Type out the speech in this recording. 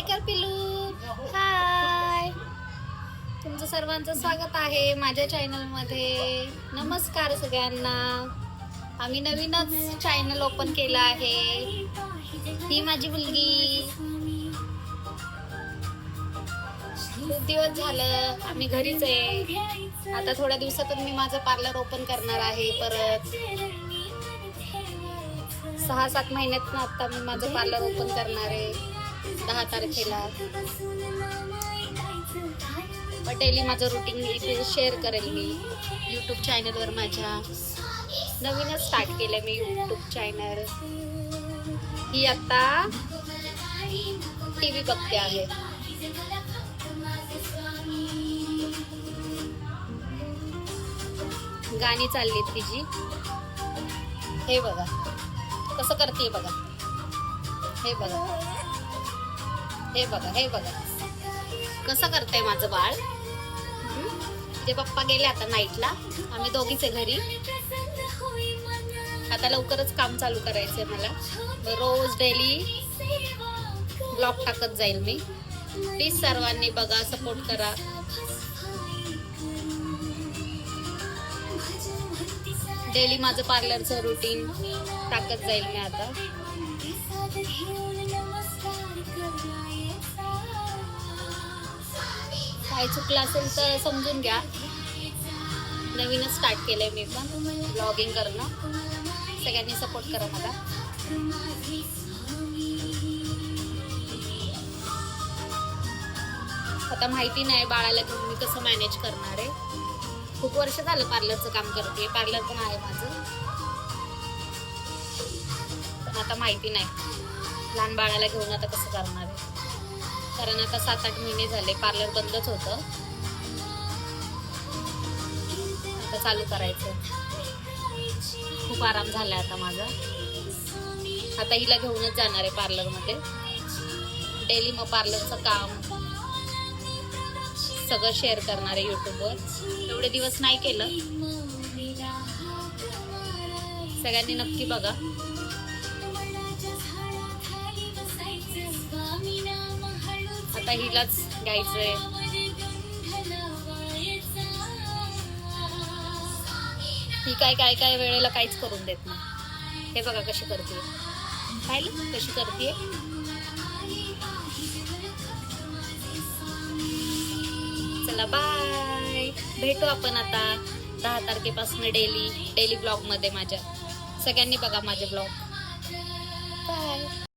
कर पिलू. हाय, तुमचं सर्वांचं स्वागत आहे माझ्या चॅनल मध्ये. नमस्कार सगळ्यांना. आम्ही नवीनच चॅनल ओपन केलं आहे. ही माझी मुलगी. खूप दिवस झालं आम्ही घरीच आहे. आता थोड्या दिवसातून मी माझं पार्लर ओपन करणार आहे. परत 6-7 महिन्यात आता मी माझं पार्लर ओपन करणार आहे 10 तारखेला. डेली माझं रुटीन इथे शेअर करेल मी यूट्यूब चॅनलवर. माझ्या नवीनच स्टार्ट केलं मी यूट्यूब चॅनल. ही आता टीव्ही बघते आहे. गाणी चाललीत तिची. हे बघा कसं करते बघा. हे बघा, हे बघा, हे बघा कसं करते माझं बाळ. ते पप्पा गेले आता नाईटला. आम्ही दोघीच आहे घरी. आता लवकरच काम चालू करायचंय मला. रोज डेली ब्लॉग टाकत जाईल मी. प्लीज सर्वांनी बघा, सपोर्ट करा. डेली माझं पार्लरचं रुटीन टाकत जाईल मी आता. काय चुकलं असेल तर समजून घ्या. नवीनच स्टार्ट केलंय मी पण ब्लॉगिंग करणं. सगळ्यांनी सपोर्ट करा मला. आता माहिती नाही बाळाला घेऊन मी कसं मॅनेज करणार आहे. खूप वर्ष झालं पार्लरचं काम करते. पार्लर पण आहे माझं. पण आता माहिती नाही लहान बाळाला घेऊन आता कसं करणार आहे. कारण आता 7-8 महिने झाले पार्लर बंदच होतं. आता चालू करायचं. खूप आराम झालाय आता माझा. आता हिला घेऊनच जाणार आहे पार्लरमध्ये. डेली मग पार्लरचं काम सगळं शेअर करणार आहे यूट्यूबवर. एवढे दिवस नाही केलं. सगळ्यांनी नक्की बघा. आता हिलाच घ्यायचंय. ही काय वेळेला काहीच करून देत नाही. हे बघा कशी करते. पाहिलं कशी करते. चला बाय. भेटू आपण आता 10 तारखेपासून डेली ब्लॉग मध्ये माझ्या. सगळ्यांनी बघा माझे ब्लॉग. बाय.